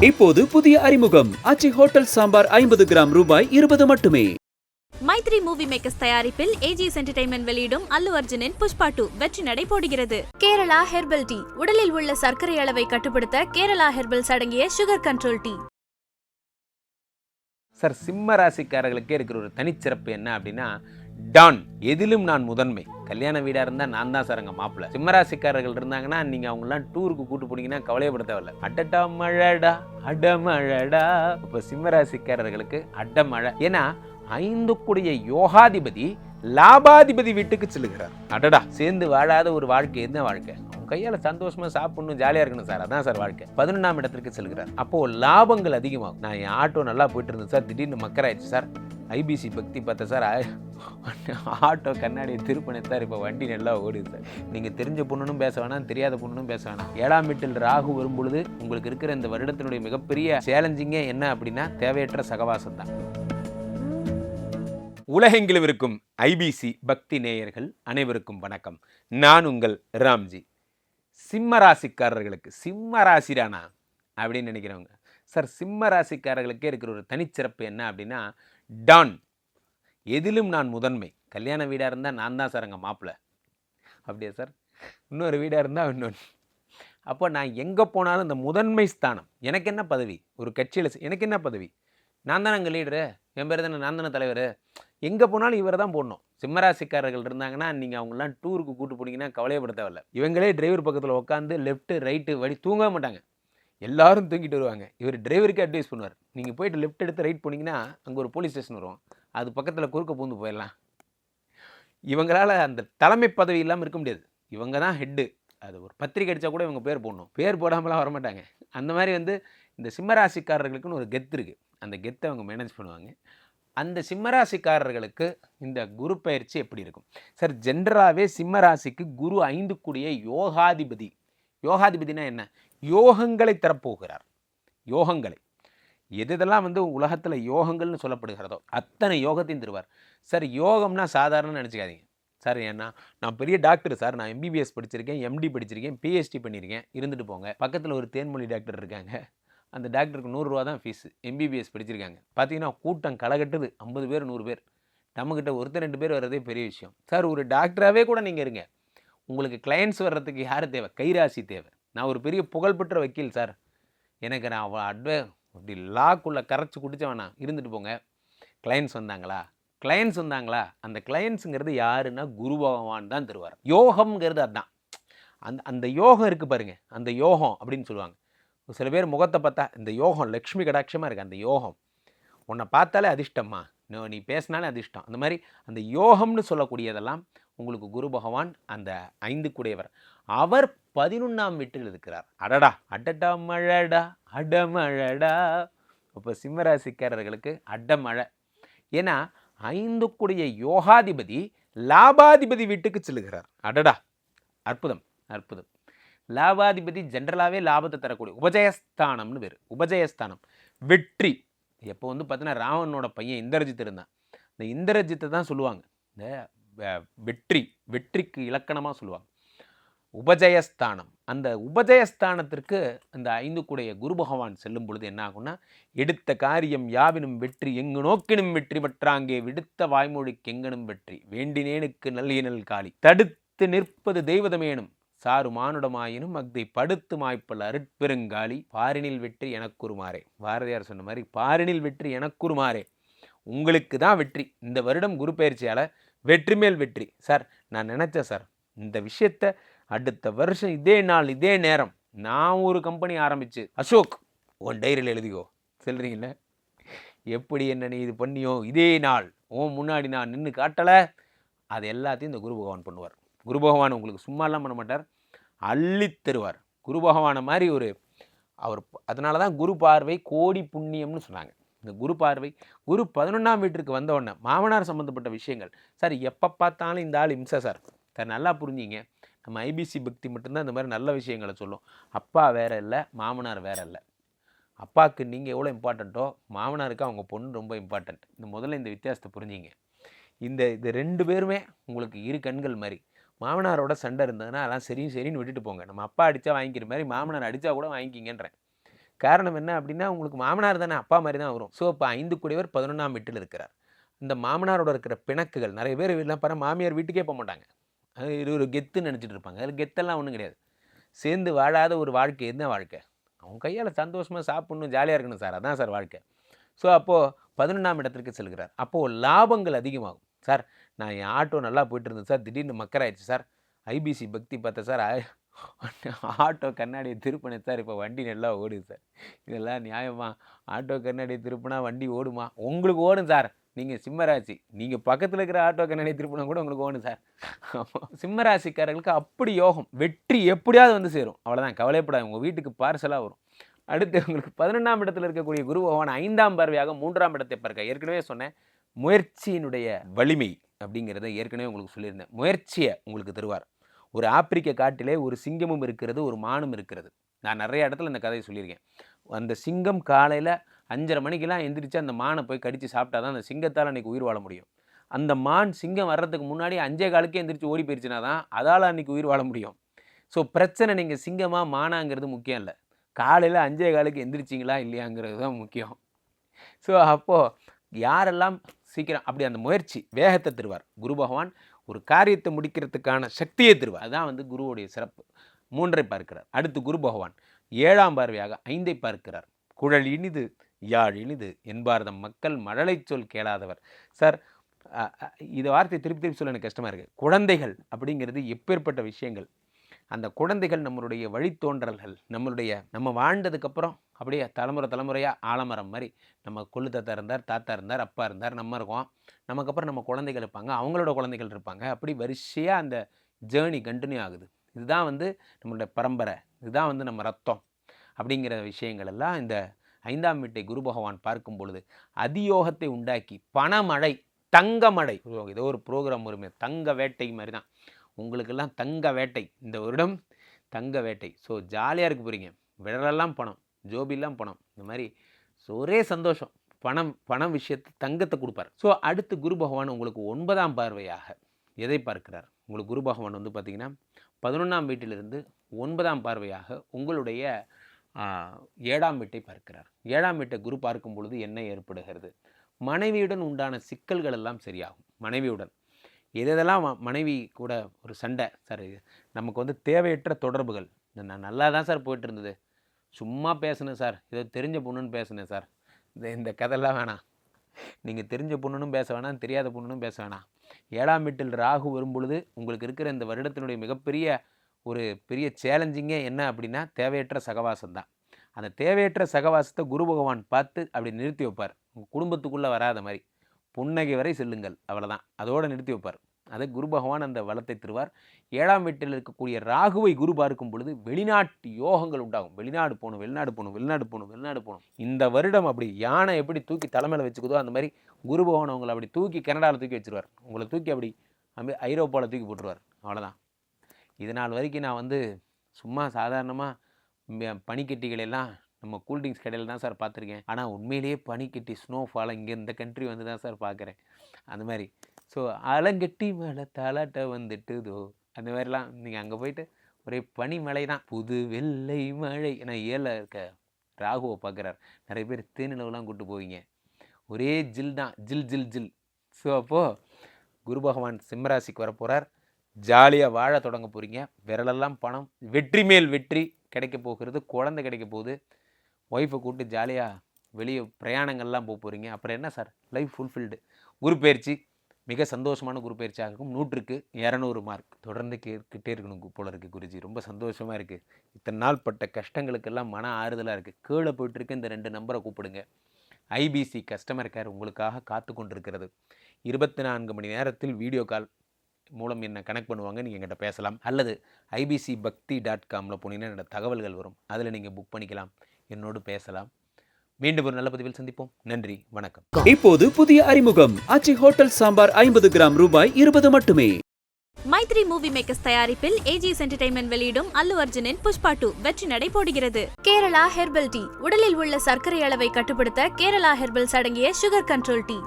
இப்போது புதிய அறிமுகம் ஆச்சி ஹோட்டல் சாம்பார் 50 கிராம் ரூபாய் 20 மட்டுமே. மைத்ரி மூவி மேக்கர்ஸ் தயாரிப்பில் ஏஜிஎஸ் என்டர்டைன்மெண்ட் வெளியிடும் அல்லு அர்ஜுனின் புஷ்பா 2 வெற்றி நடை போடுகிறது. கேரளா ஹெர்பல் டீ உடலில் உள்ள சர்க்கரை அளவை கட்டுப்படுத்த கேரளா ஹெர்பல்ஸ் அடங்கிய சுகர் கண்ட்ரோல் டீ. சார், சிம்ம ராசிக்காரர்களுக்கே இருக்கிற ஒரு தனிச்சிறப்பு என்ன அப்படின்னா, டான் எதிலும் நான் முதன்மை. கல்யாண வீடாக இருந்தால் நான் தான் சார் அங்கே மாப்பிள்ள. சிம்மராசிக்காரர்கள் இருந்தாங்கன்னா நீங்கள் அவங்களாம் டூருக்கு கூட்டு போனீங்கன்னா கவலையப்பட தேவையில்ல. அடடா மழடா அடமழடா. இப்போ சிம்மராசிக்காரர்களுக்கு அடமழை. ஏன்னா 5 கூடிய யோகாதிபதி லாபாதிபதி வீட்டுக்கு செல்லுகிறார். அடடா, சேர்ந்து வாழாத ஒரு வாழ்க்கை என்ன வாழ்க்கை? கையால் சந்தோஷமா சாப்பிடணும், ஜாலியாக இருக்கணும் சார், அதான் சார் வாழ்க்கை. 11ஆம் இடத்திற்கு செல்கிறார். அப்போ லாபங்கள் அதிகமாகும். நான் என் ஆட்டோ நல்லா போயிட்டு இருந்தேன் சார், திடீர்னு மக்கராயிடுச்சு சார். ஐபிசி பக்தி பார்த்தேன் சார், ஆட்டோ கண்ணாடியை திருப்பினேன் சார், இப்போ வண்டி நல்லா ஓடுது சார். நீங்கள் தெரிஞ்ச பொண்ணுன்னு பேச வேணாம், தெரியாத பொண்ணுன்னு பேச வேணாம். 7ஆம் வீட்டில் ராகு வரும்பொழுது உங்களுக்கு இருக்கிற இந்த வருடத்தினுடைய மிகப்பெரிய சேலஞ்சிங்கே என்ன அப்படின்னா, தேவையற்ற சகவாசம் தான். உலகெங்கிலும் இருக்கும் ஐபிசி பக்தி நேயர்கள் அனைவருக்கும் வணக்கம். நான் உங்கள் ராம்ஜி. சிம்ம ராசிக்காரர்களுக்கு சிம்ம ராசிரானா அப்படின்னு நினைக்கிறவங்க, சார் சிம்ம ராசிக்காரர்களுக்கே இருக்கிற ஒரு தனிச்சிறப்பு என்ன அப்படின்னா, டான் எதிலும் நான் முதன்மை. கல்யாண வீடாக இருந்தால் நான் தான் சார் அங்கே மாப்பிள்ள. அப்படியா சார்? இன்னொரு வீடாக இருந்தால் இன்னொன்று. அப்போ நான் எங்கே போனாலும் இந்த முதன்மை ஸ்தானம். எனக்கு என்ன பதவி? ஒரு கட்சியில் எனக்கு என்ன பதவி? நான் தானே அங்கே லீடரு, என் பேர் தானே, நான் தானே தலைவர். எங்கே போனாலும் இவரை தான் போடணும். சிம்மராசிக்காரர்கள் இருந்தாங்கன்னா நீங்கள் அவங்களாம் டூருக்கு கூட்டு போனீங்கன்னா கவலையப்பட தேவையில்ல. இவங்களே டிரைவர் பக்கத்தில் உட்காந்து லெஃப்ட்டு ரைட்டு வழி தூங்கவே மாட்டாங்க. எல்லாரும் தூங்கிட்டு வருவாங்க. இவர் டிரைவருக்கே அட்வைஸ் பண்ணுவார், நீங்கள் போயிட்டு லெஃப்ட் எடுத்து ரைட் போனீங்கன்னா அங்கே ஒரு போலீஸ் ஸ்டேஷன் வரும், அது பக்கத்தில் குறுக்க பூந்து போயிடலாம். இவங்களால் அந்த தலைமை பதவி இல்லாமல் இருக்க முடியாது. இவங்க தான் ஹெட்டு. அது ஒரு பத்திரிக்கை அடித்தா கூட இவங்க பேர் போடணும். பேர் போடாமலாம் வரமாட்டாங்க. அந்த மாதிரி இந்த சிம்மராசிக்காரர்களுக்குன்னு ஒரு கெத்து இருக்குது. அந்த கெத்தை அவங்க மேனேஜ் பண்ணுவாங்க. அந்த சிம்மராசிக்காரர்களுக்கு இந்த குரு பயிற்சி எப்படி இருக்கும் சார்? ஜென்ரலாகவே சிம்மராசிக்கு குரு 5 கூடிய யோகாதிபதி. யோகாதிபதினா என்ன? யோகங்களை தரப்போகிறார். யோகங்களை எதெல்லாம் உலகத்தில் யோகங்கள்னு சொல்லப்படுகிறதோ அத்தனை யோகத்தையும் தருவார். சார், யோகம்னா சாதாரண நினச்சிக்காதீங்க சார். ஏன்னா நான் பெரிய டாக்டர் சார், நான் எம்பிபிஎஸ் படிச்சிருக்கேன், எம்டி படிச்சிருக்கேன், பிஹெச்டி பண்ணியிருக்கேன், இருந்துட்டு போங்க. பக்கத்தில் ஒரு தேன்மொழி டாக்டர் இருக்காங்க, அந்த டாக்டருக்கு 100 ரூபா தான் ஃபீஸு. எம்பிபிஎஸ் படிச்சிருக்காங்க. பார்த்தீங்கன்னா கூட்டம் களைகட்டுது, 50 பேர் 100 பேர். நம்மக்கிட்ட ஒருத்தர் 2 பேர் வர்றதே பெரிய விஷயம் சார். ஒரு டாக்டராகவே கூட நீங்கள் இருங்க, உங்களுக்கு கிளையண்ட்ஸ் வர்றதுக்கு யார் தேவை? கைராசி தேவை. நான் ஒரு பெரிய புகழ்பெற்ற வக்கீல் சார், எனக்கு நான் அப்படி லாக்குள்ளே கரைச்சி குடித்தவனா, இருந்துட்டு போங்க. கிளையண்ட்ஸ் வந்தாங்களா? அந்த கிளையண்ட்ஸுங்கிறது யாருன்னா குரு பகவான் தான் தருவார். யோகம்ங்கிறது அதுதான். அந்த யோகம் இருக்குது பாருங்கள், அந்த யோகம் அப்படின்னு சொல்லுவாங்க. சில பேர் முகத்தை பார்த்தா இந்த யோகம் லக்ஷ்மி கடாட்சமாக இருக்குது. அந்த யோகம் உன்னை பார்த்தாலே அதிர்ஷ்டம்மா, நீ பேசினாலே அதிர்ஷ்டம். அந்த மாதிரி அந்த யோகம்னு சொல்லக்கூடியதெல்லாம் உங்களுக்கு குரு பகவான் அந்த 5 கூடையவர். அவர் 11ஆம் வீட்டில் இருக்கிறார். அடடா மழடா அடமழடா. இப்போ சிம்மராசிக்காரர்களுக்கு அடமழை. ஏன்னா 5 கூடிய யோகாதிபதி லாபாதிபதி வீட்டுக்கு செல்லுகிறார். அடடா, அற்புதம் அற்புதம். லாபாதிபதி ஜென்ரலாகவே லாபத்தை தரக்கூடிய உபஜயஸ்தானம்னு பேர். உபஜயஸ்தானம் வெற்றி. எப்போ பார்த்தீங்கன்னா ராவனோட பையன் இந்திரஜித் இருந்தான். இந்த இந்திரஜித்தை தான் சொல்லுவாங்க இந்த வெற்றிக்கு இலக்கணமாக சொல்லுவாங்க உபஜயஸ்தானம். அந்த உபஜயஸ்தானத்திற்கு இந்த 5 கூடைய குரு பகவான் செல்லும் பொழுது என்ன ஆகும்னா, எடுத்த காரியம் யாவினும் வெற்றி, எங்கு நோக்கினும் வெற்றி பெற்றாங்கே விடுத்த வாய்மொழிக்கு எங்கனும் வெற்றி, வேண்டினேனுக்கு நல்லியனல் காளி, தடுத்து நிற்பது தெய்வதமேனும் சாறு மானுடமாயினும் அக்தை படுத்து மாய்ப்பல் அருட்பெருங்காலி, பாரினில் வெற்றி எனக்குருமாறே. பாரதியார் சொன்ன மாதிரி பாரினில் வெற்றி எனக்குருமாறே. உங்களுக்கு தான் வெற்றி. இந்த வருடம் குரு பயிற்சியால் வெற்றி மேல் வெற்றி. சார், நான் நினச்சேன் சார், இந்த விஷயத்தை அடுத்த வருஷம் இதே நாள் இதே நேரம் நான் ஒரு கம்பெனி ஆரம்பித்து, அசோக் உன் டைரியில் எழுதிக்கோ சொல்கிறீங்களே, எப்படி என்ன நீ இது பண்ணியோ இதே நாள் உன் முன்னாடி நான் நின்று காட்டலை, அது எல்லாத்தையும் இந்த குரு பகவான் பண்ணுவார். குரு பகவான் உங்களுக்கு சும்மாலாம் பண்ண மாட்டார், அள்ளி தருவார். குரு பகவானை மாதிரி அவர் அதனால தான் குரு பார்வை கோடி புண்ணியம்னு சொன்னாங்க. இந்த குரு பார்வை, குரு 11ஆம் வீட்டிற்கு வந்த உடனே மாமனார் சம்மந்தப்பட்ட விஷயங்கள் சார், எப்போ பார்த்தாலும் இந்த ஆள் இம்சை சார். நல்லா புரிஞ்சிங்க, நம்ம ஐபிசி பக்தி மட்டும்தான் இந்த மாதிரி நல்ல விஷயங்களை சொல்லும். அப்பா வேற இல்லை, மாமனார் வேற இல்லை. அப்பாவுக்கு நீங்கள் எவ்வளோ இம்பார்ட்டண்ட்டோ மாமனாருக்கு அவங்க பொண்ணு ரொம்ப இம்பார்ட்டண்ட். முதல்ல இந்த வித்தியாசத்தை புரிஞ்சிங்க. இது 2 பேருமே உங்களுக்கு இரு கண்கள் மாதிரி. மாமனாரோட சண்டை இருந்ததுன்னா அதெல்லாம் சரின்னு விட்டுட்டு போங்க. நம்ம அப்பா அடித்தா வாங்கிக்கிற மாதிரி மாமனார் அடித்தா கூட வாங்கிக்கிங்கன்றேன். காரணம் என்ன அப்படின்னா, உங்களுக்கு மாமனார் தானே, அப்பா மாதிரி தான் வரும். ஸோ இப்போ 5 கூடியவர் 11ஆம் வீட்டில் இருக்கிறார். இந்த மாமனாரோட இருக்கிற பிணக்குகள் நிறைய பேர் வீட்டில் பாரு, மாமியார் வீட்டுக்கே போக மாட்டாங்க. அது இது ஒரு கெத்துன்னு நினச்சிட்டு இருப்பாங்க. அதில் கெத்தெல்லாம் ஒன்றும் கிடையாது. சேர்ந்து வாழாத ஒரு வாழ்க்கை என்ன வாழ்க்கை? அவங்க கையால் சந்தோஷமாக சாப்பிட்ணும், ஜாலியாக இருக்கணும் சார், அதான் சார் வாழ்க்கை. ஸோ அப்போது 11ஆம் இடத்திற்கு செல்கிறார். அப்போது லாபங்கள் அதிகமாகும். சார் நான் என் ஆட்டோ நல்லா போயிட்டு இருந்தேன் சார், திடீர்னு மக்கராயிடுச்சு சார், ஐபிசி பக்தி பார்த்தேன் சார், ஆட்டோ கண்ணாடியை திருப்பினேன் சார், இப்போ வண்டி நல்லா ஓடுது சார். இதெல்லாம் நியாயமா? ஆட்டோ கண்ணாடியை திருப்பினா வண்டி ஓடுமா? உங்களுக்கு ஓடும் சார். நீங்கள் சிம்மராசி, நீங்கள் பக்கத்தில் இருக்கிற ஆட்டோ கண்ணாடியை திருப்பினா கூட உங்களுக்கு ஓடும் சார். சிம்மராசிக்காரர்களுக்கு அப்படி யோகம், வெற்றி எப்படியாவது வந்து சேரும். அவ்வளோதான், கவலைப்படாது, உங்கள் வீட்டுக்கு பார்சலாக வரும். அடுத்து உங்களுக்கு 11ஆம் இடத்துல இருக்கக்கூடிய குரு பகவான் 5ஆம் பார்வையாக 3ஆம் இடத்தை பார்க்க. ஏற்கனவே சொன்னேன், முயற்சியினுடைய வலிமை அப்படிங்கிறத ஏற்கனவே உங்களுக்கு சொல்லியிருந்தேன். முயற்சியை உங்களுக்கு தருவார். ஒரு ஆப்பிரிக்க காட்டிலே ஒரு சிங்கமும் இருக்கிறது, ஒரு மானும் இருக்கிறது. நான் நிறைய இடத்துல இந்த கதையை சொல்லியிருக்கேன். அந்த சிங்கம் காலையில் 5:30 மணிக்கெல்லாம் எந்திரிச்சு அந்த மானை போய் கடித்து சாப்பிட்டா தான் அந்த சிங்கத்தால் அன்றைக்கி உயிர் வாழ முடியும். அந்த மான் சிங்கம் வர்றதுக்கு முன்னாடி 5:15 எந்திரிச்சு ஓடி போயிடுச்சுனா தான் அதால் அன்றைக்கி உயிர் வாழ முடியும். ஸோ பிரச்சனை நீங்கள் சிங்கமாக மானாங்கிறது முக்கியம் இல்லை, காலையில் 5:15 எந்திரிச்சிங்களா இல்லையாங்கிறது தான் முக்கியம். ஸோ அப்போது யாரெல்லாம் சீக்கிரம் அப்படி அந்த முயற்சி வேகத்தை தருவார் குரு பகவான். ஒரு காரியத்தை முடிக்கிறதுக்கான சக்தியை தருவார். அதுதான் வந்து குருவுடைய சிறப்பு. 3ஐ பார்க்கிறார். அடுத்து குரு பகவான் 7ஆம் பார்வையாக 5ஐ பார்க்கிறார். குழல் இனிது யாழ் இனிது என்பார்தம் மக்கள் மழலை சொல் கேளாதவர். சார் இந்த வார்த்தை திருப்பி திருப்பி சொல்ல எனக்கு கஷ்டமாக இருக்குது. குழந்தைகள் அப்படிங்கிறது எப்பேற்பட்ட விஷயங்கள். அந்த குழந்தைகள் நம்மளுடைய வழித்தோன்றல்கள். நம்ம வாழ்ந்ததுக்கப்புறம் அப்படியே தலைமுறையாக ஆலமரம் மாதிரி நம்ம கொள்ளு தாத்தா இருந்தார், தாத்தா இருந்தார், அப்பா இருந்தார், நம்ம இருக்கோம். நமக்கப்புறம் நம்ம குழந்தைகள் இருப்பாங்க, அவங்களோட குழந்தைகள் இருப்பாங்க. அப்படி வரிசையாக அந்த ஜேர்னி கண்டினியூ ஆகுது. இதுதான் வந்து நம்மளுடைய பரம்பரை, இதுதான் வந்து நம்ம ரத்தம் அப்படிங்கிற விஷயங்கள் எல்லாம் இந்த 5ஆம் வீட்டை குரு பகவான் பார்க்கும் பொழுது அதியோகத்தை உண்டாக்கி பணமழை, தங்கமழை. ஏதோ ஒரு ப்ரோக்ராம் வருமே, தங்க வேட்டை மாதிரி தான் உங்களுக்கெல்லாம் தங்க வேட்டை. இந்த வருடம் தங்க வேட்டை. ஸோ ஜாலியாக இருக்க போகிறீங்க. விரலெல்லாம் பணம், ஜோபிலாம் பணம், இந்த மாதிரி ஒரே சந்தோஷம். பணம் விஷயத்தை தங்கத்தை கொடுப்பார். ஸோ அடுத்து குரு பகவான் உங்களுக்கு 9ஆம் பார்வையாக எதை பார்க்கிறார்? உங்களுக்கு குரு பகவான் வந்து பார்த்திங்கன்னா 11ஆம் வீட்டிலிருந்து 9ஆம் பார்வையாக உங்களுடைய 7ஆம் வீட்டை பார்க்கிறார். 7ஆம் வீட்டை குரு பார்க்கும் பொழுது என்ன ஏற்படுகிறது? மனைவியுடன் உண்டான சிக்கல்கள் எல்லாம் சரியாகும். மனைவியுடன் எதெல்லாம் மனைவி கூட ஒரு சண்டை, சார் நமக்கு வந்து தேவையற்ற தொடர்புகள், நான் நல்லா தான் சார் போயிட்டு இருந்தது, சும்மா பேசுனேன் சார், ஏதோ தெரிஞ்ச பொண்ணுன்னு பேசுனேன் சார், இந்த கதையெல்லாம் வேணாம். நீங்கள் தெரிஞ்ச பொண்ணுன்னு பேச வேணாம், தெரியாத பொண்ணுன்னு பேச வேணாம். 7ஆம் வீட்டில் ராகு வரும் பொழுது உங்களுக்கு இருக்கிற இந்த வருடத்தினுடைய மிகப்பெரிய ஒரு பெரிய சேலஞ்சிங்கே என்ன அப்படின்னா தேவையற்ற சகவாசம் தான். அந்த தேவையற்ற சகவாசத்தை குரு பகவான் பார்த்து அப்படி நிறுத்தி வைப்பார். உங்கள் குடும்பத்துக்குள்ளே வராத மாதிரி புன்னகை வரை செல்லுங்கள், அவ்வளோதான், அதோடு நிறுத்தி வைப்பார். அதை குரு பகவான் அந்த வளத்தை தருவார். 7ஆம் வீட்டில் இருக்கக்கூடிய ராகுவை குரு பார்க்கும் பொழுது வெளிநாட்டு யோகங்கள் உண்டாகும். வெளிநாடு போகணும். இந்த வருடம் அப்படி யானை எப்படி தூக்கி தலைமையில் வச்சுக்குதோ அந்த மாதிரி குரு பகவான் உங்களை அப்படி தூக்கி கனடாவில் தூக்கி வச்சுருவார். உங்களை தூக்கி அப்படி ஐரோப்பாவில் தூக்கி போட்டுருவார். அவ்வளோதான். இது நாள் வரைக்கும் நான் வந்து சும்மா சாதாரணமாக பனிக்கட்டிகளெல்லாம் நம்ம கூல்ட்ரிங்க்ஸ் கடையில் தான் சார் பார்த்துருக்கேன். ஆனால் உண்மையிலேயே பனிக்கட்டி ஸ்னோஃபாலை இங்கே இந்த கண்ட்ரி வந்து தான் சார் பார்க்குறேன். அந்த மாதிரி ஸோ அலங்கட்டி மழை தாலாட்ட வந்துட்டுதோ அந்த மாதிரிலாம் நீங்கள் அங்கே போயிட்டு ஒரே பனிமழை தான். புது வெள்ளை மழை. ஏன்னா 7ல் இருக்க ராகுவை பார்க்குறார். நிறைய பேர் தேனிலவெலாம் கூப்பிட்டு போவீங்க, ஒரே ஜில் தான், ஜில். ஸோ அப்போது குரு பகவான் சிம்மராசிக்கு வரப்போகிறார். ஜாலியாக வாழ தொடங்க போகிறீங்க. விரலெல்லாம் பணம், வெற்றி மேல் வெற்றி கிடைக்க போகிறது. குழந்தை கிடைக்க போகுது. ஒய்ஃபை கூப்பிட்டு ஜாலியாக வெளியே பிரயாணங்கள்லாம் போக போகிறீங்க. அப்புறம் என்ன சார், லைஃப் ஃபுல்ஃபில்டு. குரு பயிற்சி மிக சந்தோஷமான குரு பயிற்சியாக இருக்கும். 100க்கு 200 மார்க் தொடர்ந்து கேட்டுக்கிட்டே இருக்கணும் போல இருக்குது குருஜி. ரொம்ப சந்தோஷமாக இருக்குது. இத்தனை நாள் பட்ட கஷ்டங்களுக்கெல்லாம் மன ஆறுதலாக இருக்குது. கீழே போய்ட்டுருக்கு இந்த 2 நம்பரை கூப்பிடுங்க. ஐபிசி கஸ்டமர் கேர் உங்களுக்காக காத்து கொண்டிருக்கிறது. 24 மணி நேரத்தில் வீடியோ கால் மூலம் என்ன கனெக்ட் பண்ணுவாங்க. நீங்கள் என்கிட்ட பேசலாம். அல்லது ibcbakti.com போனீங்கன்னா என்னோட தகவல்கள் வரும், அதில் நீங்கள் புக் பண்ணிக்கலாம், என்னோடு பேசலாம். மீண்டும் ஒரு நல்ல பதிவில் சந்திப்போம். நன்றி, வணக்கம். இப்போது புதிய அறிமுகம் ஆச்சி ஹோட்டல் சாம்பார் 50 கிராம் ரூபாய் 20 மட்டுமே. மைத்ரி மூவி மேக்கர்ஸ் தயாரிப்பில் ஏஜிஎஸ் என்டர்டைன்மெண்ட் வெளியிடும் அல்லு அர்ஜுனின் புஷ்பா 2 வெற்றி நடை போடுகிறது. கேரளா ஹெர்பல் டீ உடலில் உள்ள சர்க்கரை அளவை கட்டுப்படுத்த கேரளா ஹெர்பல்ஸ் அடங்கிய சுகர் கண்ட்ரோல் டீ.